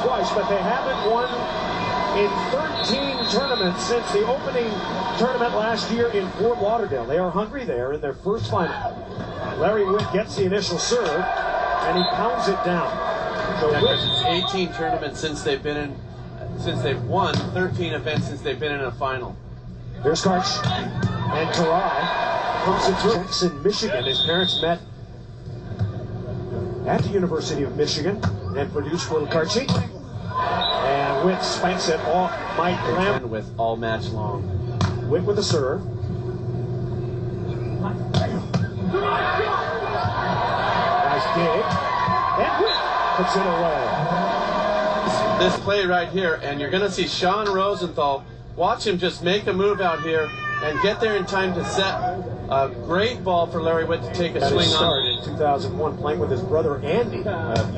twice, but they haven't won in 13 tournaments since the opening tournament last year in Fort Lauderdale. They are hungry. They are in their first final. Larry Whitt gets the initial serve, and he pounds it down. So it's 18 tournaments since they've been in, since they've won 13 events since they've been in a final. There's Karch and Karai comes into Jackson, Michigan. His parents met at the University of Michigan and produced little Karchi. And Whitt spanks it off Mike Lambert with all match long. Whitt with the serve. Nice dig. And Whitt puts it away. This play right here, and you're going to see Sean Rosenthal. Watch him just make a move out here and get there in time to set a great ball for Larry Whitt to take a swing on. In 2001, playing with his brother Andy,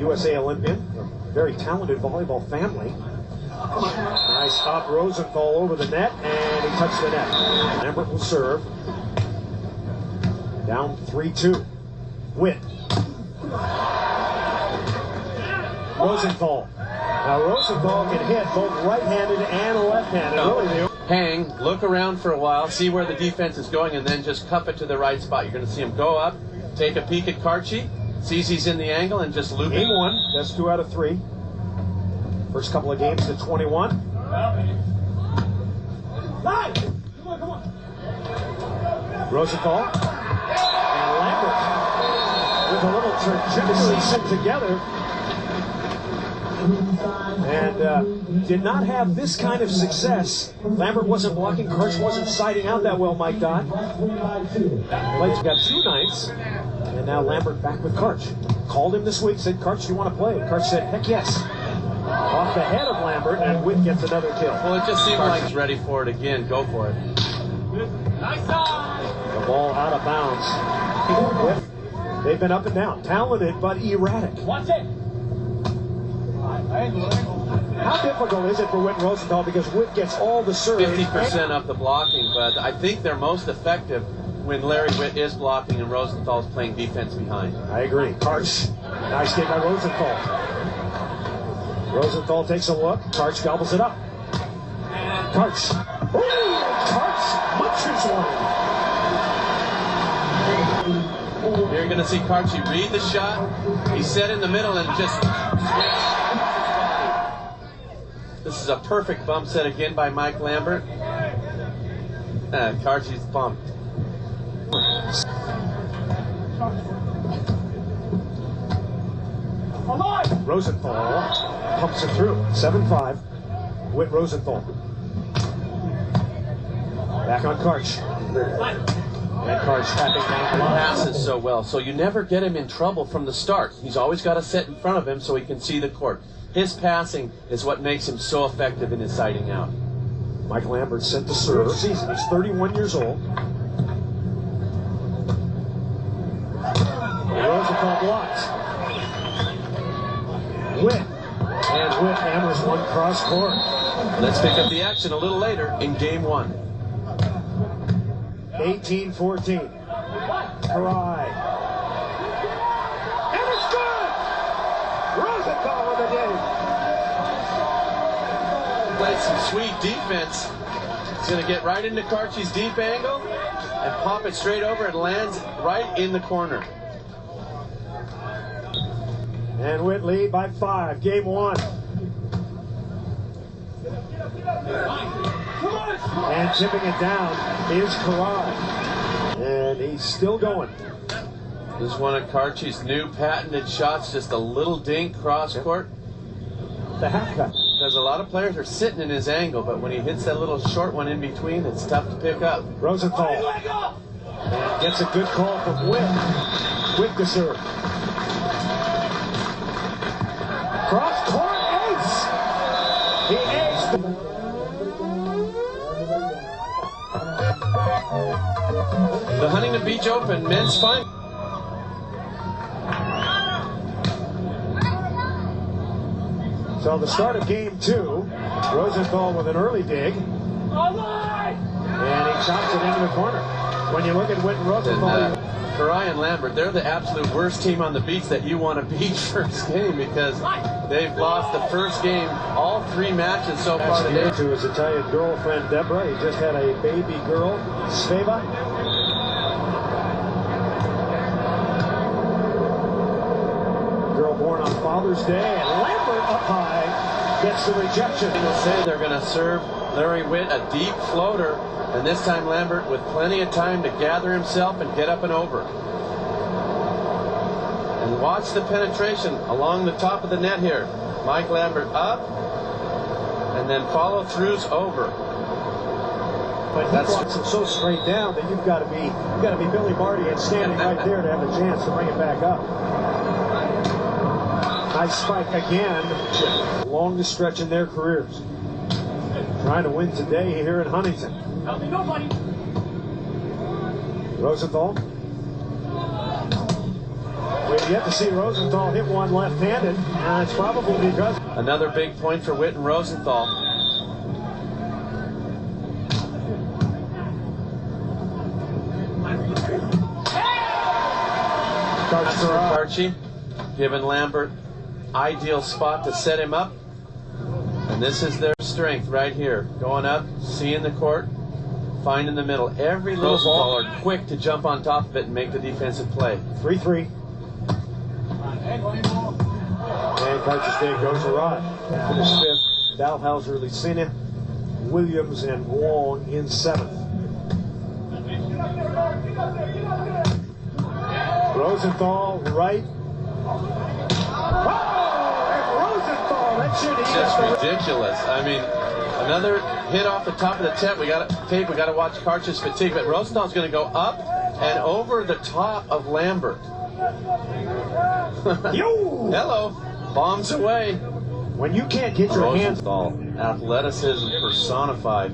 USA Olympian, a very talented volleyball family. Nice up Rosenthal over the net, and he touched the net. Lambert will serve. Down 3-2. Whitt. Rosenthal. Now Rosenthal can hit both right-handed and left-handed. Really, hang, look around for a while, see where the defense is going, and then just cup it to the right spot. You're going to see him go up, take a peek at Karchi, sees he's in the angle, and just loop it. Game 1, that's 2 out of 3. First couple of games to 21. Rosenthal and Lambert with a little trajectory together. And did not have this kind of success. Lambert wasn't blocking, Karch wasn't siding out that well, Mike Dodd. Blake's got 2 nights, and now Lambert back with Karch. Called him this week, said, Karch, do you want to play? Karch said, heck yes. Off the head of Lambert, and Whitt gets another kill. Well, it just seemed like he's ready for it again. Go for it. Nice side. The ball out of bounds. They've been up and down. Talented, but erratic. Watch it. How difficult is it for Whitt and Rosenthal, because Whitt gets all the serve? 50% of the blocking, but I think they're most effective when Larry Whitt is blocking and Rosenthal's playing defense behind. I agree. Karch, nice dig by Rosenthal. Rosenthal takes a look. Karch gobbles it up. Karch. Ooh, Karch munches one. You're going to see Karchi read the shot. He's set in the middle and just swings. This is a perfect bump set again by Mike Lambert. Karchi's bumped. Rosenthal pumps it through. 7-5. Whitt Rosenthal. Back on Karch. And Karch tapping down the line. Passes so well, so you never get him in trouble from the start. He's always got to sit in front of him so he can see the court. His passing is what makes him so effective in his siding out. Mike Lambert sent to serve. He's 31 years old. Rosenthal blocks. Whitt. And Whitt hammers one cross court. Let's pick up the action a little later in game 1. 18-14. Karai. And it's good! Rosenthal with the game. Played some sweet defense. He's going to get right into Karchi's deep angle and pop it straight over. It lands right in the corner. And Whitt lead by 5. Game 1. And tipping it down is Karai. And he's still going. This is one of Karchi's new patented shots, just a little dink cross court. The half cut. Because a lot of players are sitting in his angle, but when he hits that little short one in between, it's tough to pick up. Rosenthal. And gets a good call from Whitt. Whitt to serve. Cross court ace. He aced. The Huntington Beach Open men's final. So the start of game 2, Rosenthal with an early dig. And he chops it into the corner. When you look at Whitt and Rosenthal, Karai and Lambert, they're the absolute worst team on the beach that you want to beat first game, because they've lost the first game, all 3 matches so far today. To his Italian girlfriend, Deborah. He just had a baby girl, Sveva. Girl born on Father's Day, and Lambert up high gets the rejection. They will say they're going to serve Larry Whitt a deep floater, and this time Lambert with plenty of time to gather himself and get up and over. And watch the penetration along the top of the net here. Mike Lambert up, and then follow throughs over. But he blocks it so straight down that you've got to be Billy Marty and standing right there to have a chance to bring it back up. Nice spike again. Longest stretch in their careers. Trying to win today here in Huntington. Help me, nobody. Rosenthal. We've yet to see Rosenthal hit one left-handed. It's probably because... Another big point for Whitt and Rosenthal. Karchi, giving Lambert ideal spot to set him up. And this is their strength right here. Going up, seeing the court, finding the middle. Every little ball are quick to jump on top of it and make the defensive play. 3-3. And Karchi's day goes awry. Finished 5th. Dalhouser, Licina, Williams, and Wong in 7th. Rosenthal, right. Just ridiculous. I mean, another hit off the top of the tape. We got to watch Karchi's fatigue, but Rosenthal's going to go up and over the top of Lambert. Yo! Hello, bombs away. When you can't get your hands... Rosenthal, athleticism personified.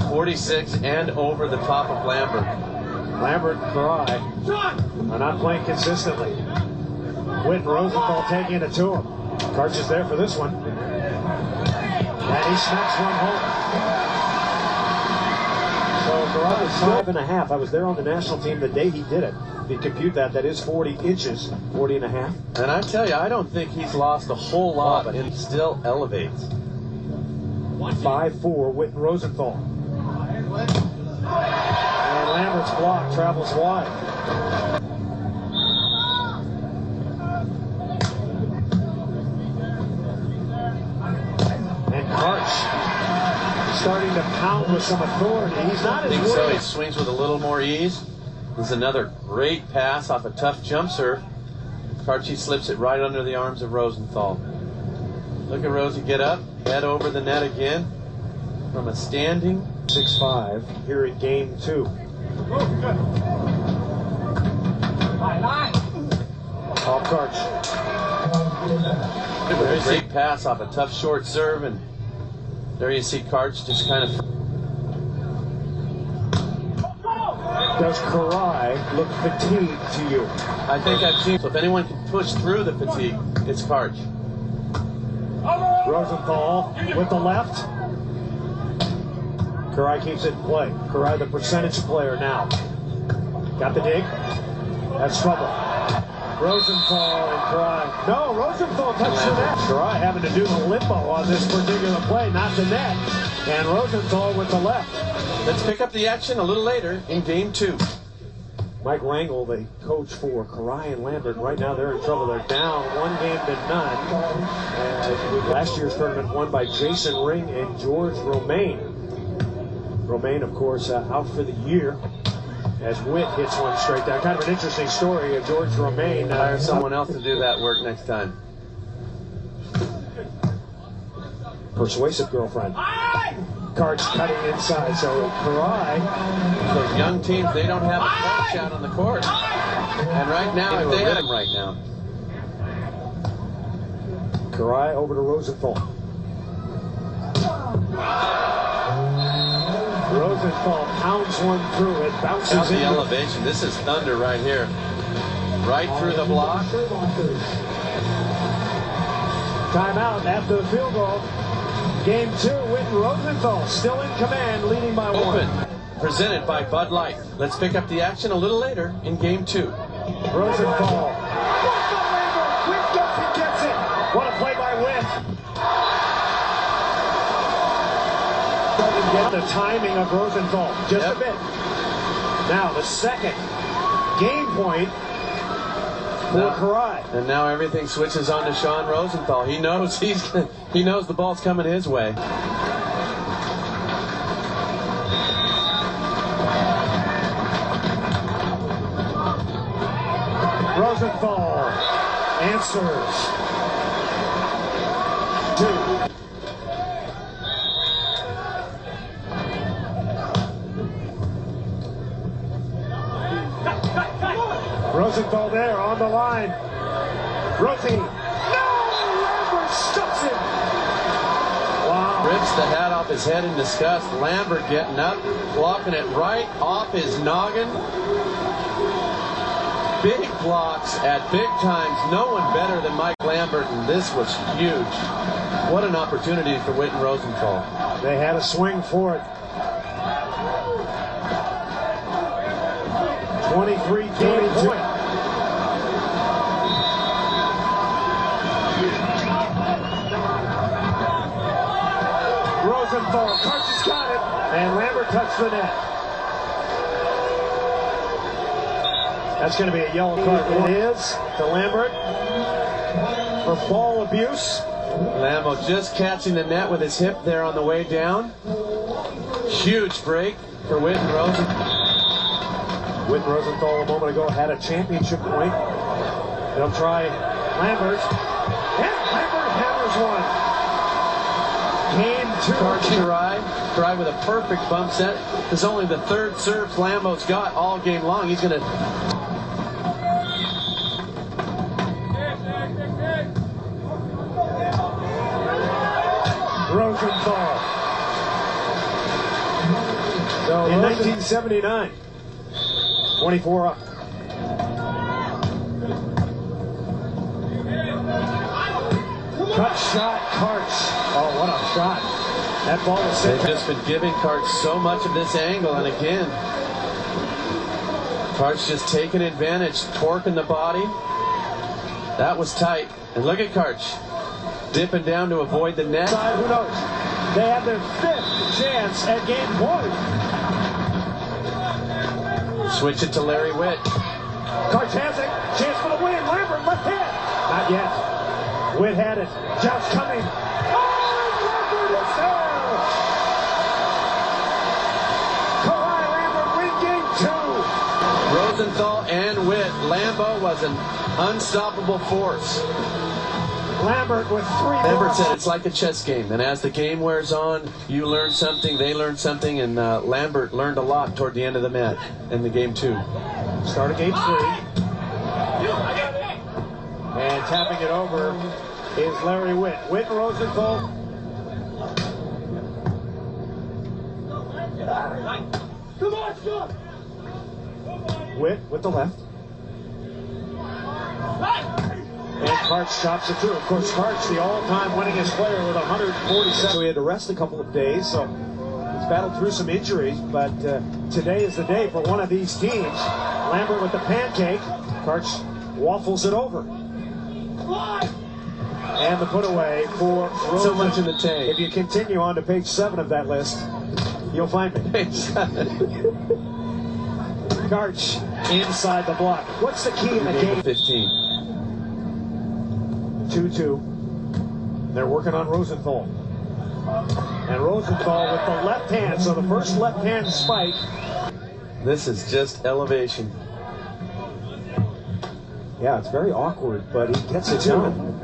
46 and over the top of Lambert. Lambert and Karai are not playing consistently. Whitt and Rosenthal taking it to him. Karch is there for this one. And he smacks one home. So Karai is 5.5. I was there on the national team the day he did it. If you compute that, that is 40 inches, 40.5. And I tell you, I don't think he's lost a whole lot, but he still elevates. 5-4, Whitt and Rosenthal. And Lambert's block travels wide. And Karch starting to pound with some authority. He's not as I think so. He swings with a little more ease. There's another great pass off a tough jump serve. Karchi slips it right under the arms of Rosenthal. Look at Rosie get up, head over the net again from a standing. 6-5 here in game 2. Off Karch. A great pass off a tough short serve, and there you see Karch just kind of. Does Karai look fatigued to you? I think I've seen. So if anyone can push through the fatigue, it's Karch. Rosenthal with the left. Karai keeps it in play. Karai, the percentage player now. Got the dig. That's trouble. Rosenthal and Karai. No, Rosenthal touched the net. Karai having to do the limbo on this particular play, not the net. And Rosenthal with the left. Let's pick up the action a little later in game 2. Mike Rangel, the coach for Karai and Lambert. Right now they're in trouble. They're down 1 game to none. And last year's tournament won by Jason Ring and George Romaine. Romaine, of course, out for the year as Whitt hits one straight down. Kind of an interesting story of George Romaine. Hire someone else to do that work next time. Persuasive girlfriend. Karch cutting inside, so Karai. Those young teams, they don't have a coach out on the court. And right now, if they had him right now. Karai over to Rosenthal. Rosenthal pounds one through it, bounces Out the in. elevation. This is thunder right here. Right through the block. Timeout after the field goal. Game 2, Whitt and Rosenthal still in command, leading by 1. presented by Bud Light. Let's pick up the action a little later in Game 2. Rosenthal. Whitt gets it. What a play by Whitt. Doesn't get the timing of Rosenthal just a bit. Now the second game point for Karai. And now everything switches on to Sean Rosenthal. He knows he knows the ball's coming his way. Rosenthal answers. 2. Rosenthal there on the line. Rosie. No! Lambert stuffs it. Wow. Rips the hat off his head in disgust. Lambert getting up, blocking it right off his noggin. Big blocks at big times. No one better than Mike Lambert, and this was huge. What an opportunity for Whitt and Rosenthal. They had a swing for it. 23-22. Rosenthal, Karch has got it, and Lambert touched the net. That's going to be a yellow card. It is to Lambert for ball abuse. Lambo just catching the net with his hip there on the way down. Huge break for Whitt and Rosenthal. Whitt and Rosenthal a moment ago had a championship point. They'll try Lambert. And Lambert hammers one. Game 2. Karch Karai with a perfect bump set. This is only the third serve Lambo's got all game long. He's going to... Rosenthal. So in 1979, 24 up. Cut shot, Karch. Oh, what a shot. That ball was set. They've just been giving Karch so much of this angle, and again, Karch just taking advantage, torquing the body. That was tight. And look at Karch. Dipping down to avoid the net. Who knows? They have their 5th chance at game point. Switch it to Larry Whitt. Karch has it. Chance for the win. Lambert left hand. Not yet. Whitt had it. Joust coming. Oh, Lambert is there. Karai Lambert win game 2. Rosenthal and Whitt. Lambo was an unstoppable force. Lambert with 3 Lambert said it's like a chess game, and as the game wears on, you learn something, they learn something, and Lambert learned a lot toward the end of the match in the game 2. Start of game 3. And tapping it over is Larry Whitt. Whitt and Rosenthal. Whitt with the left. And Karch chops it through. Of course, Karch, the all-time winningest player with 147. So he had to rest a couple of days, so he's battled through some injuries, but today is the day for one of these teams. Lambert with the pancake. Karch waffles it over. And the put away for Rosenthal. So much in the tank. If you continue on to page 7 of that list, you'll find me. Page 7. Karch inside the block. What's the key in the game? 15. 2-2. They're working on Rosenthal. And Rosenthal with the left hand. So the first left hand spike. This is just elevation. Yeah, it's very awkward, but he gets it done.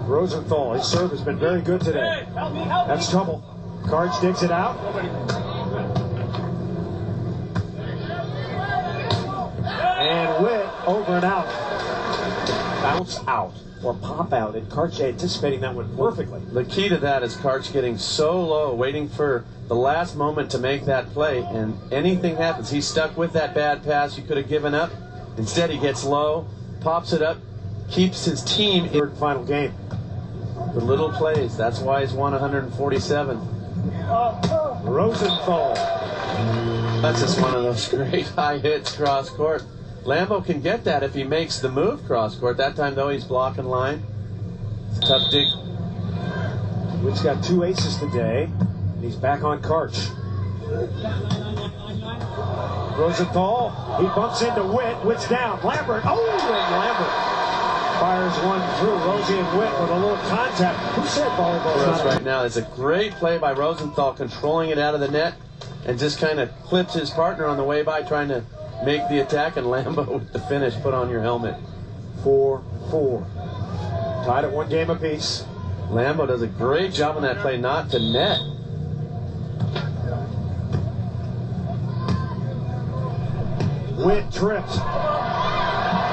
Rosenthal, his serve has been very good today. That's trouble. Karch digs it out. And Whitt over and out. Bounce out. Or pop out, and Karch anticipating that one perfectly. The key to that is Karch getting so low, waiting for the last moment to make that play, and anything happens. He's stuck with that bad pass you could have given up. Instead, he gets low, pops it up, keeps his team in third final game. The little plays, that's why he's won 147. Rosenthal. That's just one of those great high hits cross court. Lambo can get that if he makes the move cross court. That time, though, he's blocking line. It's a tough dig. Whitt's got 2 aces today, and he's back on Karch. Rosenthal, he bumps into Whitt. Whitt's down. Lambert, and Lambert fires one through. Rosie and Whitt with a little contact. Who said volleyball's not right now? It's a great play by Rosenthal, controlling it out of the net, and just kind of clips his partner on the way by, trying to make the attack, and Lambo with the finish. Put on your helmet. 4-4. Tied at 1 game apiece. Lambo does a great job on that play, not to net. Whitt tripped.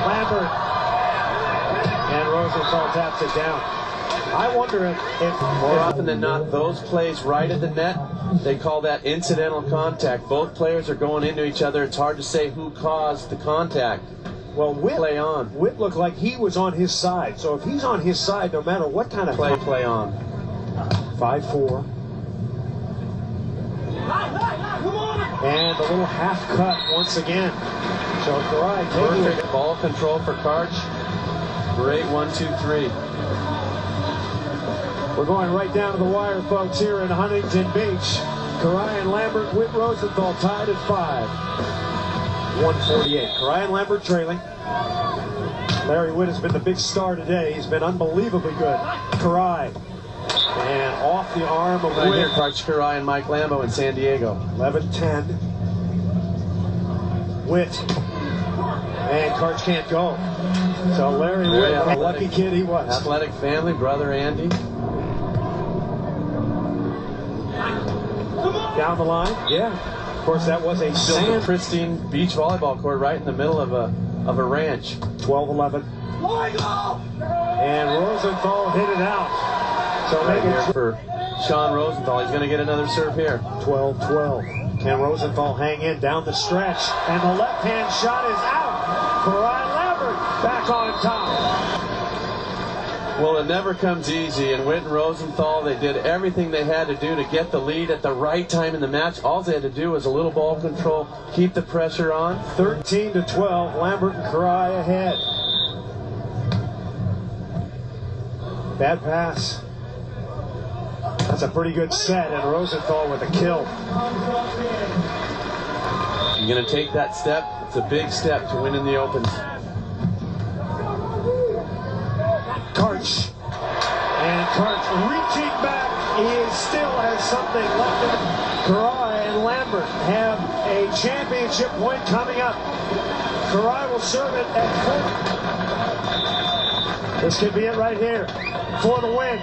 Lambert. And Rosenthal taps it down. I wonder if more often than not, those plays right at the net, they call that incidental contact. Both players are going into each other. It's hard to say who caused the contact. Well, Whitt looked like he was on his side. So if he's on his side, no matter what kind of play on. 5-4. And a little half cut once again. So Karai perfect ball control for Karch. Great 1-2-3. We're going right down to the wire, folks, here in Huntington Beach. Karai and Lambert, Whitt, Rosenthal tied at 5. 148. Karai and Lambert trailing. Larry Whitt has been the big star today. He's been unbelievably good. Karai. And off the arm of right Whitt. Here, Karch, Karai, and Mike Lambo in San Diego. 11-10. Whitt. And Karch can't go. So Larry Whitt, a lucky kid he was. Athletic family, brother Andy. Down the line, yeah. Of course, that was a pristine beach volleyball court right in the middle of a ranch. 12-11. And Rosenthal hit it out. So right here for Sean Rosenthal. He's going to get another serve here. 12-12. Can Rosenthal hang in down the stretch? And the left-hand shot is out. Karai Lambert back on top. Well, it never comes easy, and Whitt and Rosenthal, they did everything they had to do to get the lead at the right time in the match. All they had to do was a little ball control, keep the pressure on. 13-12, Lambert and Karai ahead. Bad pass. That's a pretty good set, and Rosenthal with a kill. You're going to take that step. It's a big step to win in the Opens. Karch. And Karch reaching back. He still has something left in it. Karai and Lambert have a championship point coming up. Karai will serve it at 4. This could be it right here for the win.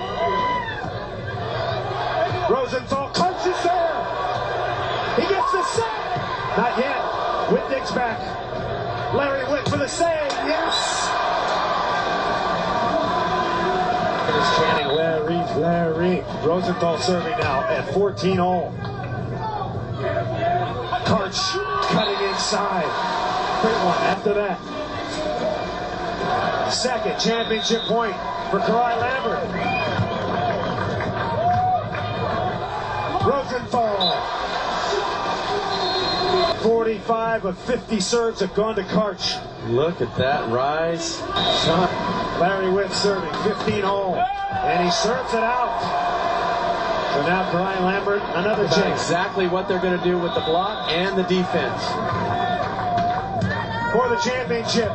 Rosenthal, Karch is there. He gets the set. Not yet. Whitt digs back. Larry Whitt for the save. Yes. Chanting Larry. Rosenthal serving now at 14-all. Karch cutting inside. Great one after that. Second championship point for Karai Lambert. Rosenthal. 45 of 50 serves have gone to Karch. Look at that rise. Shot. Larry Whitt serving 15-all. And he serves it out. So now Karai Lambert, another chance. Exactly what they're going to do with the block and the defense. For the championship,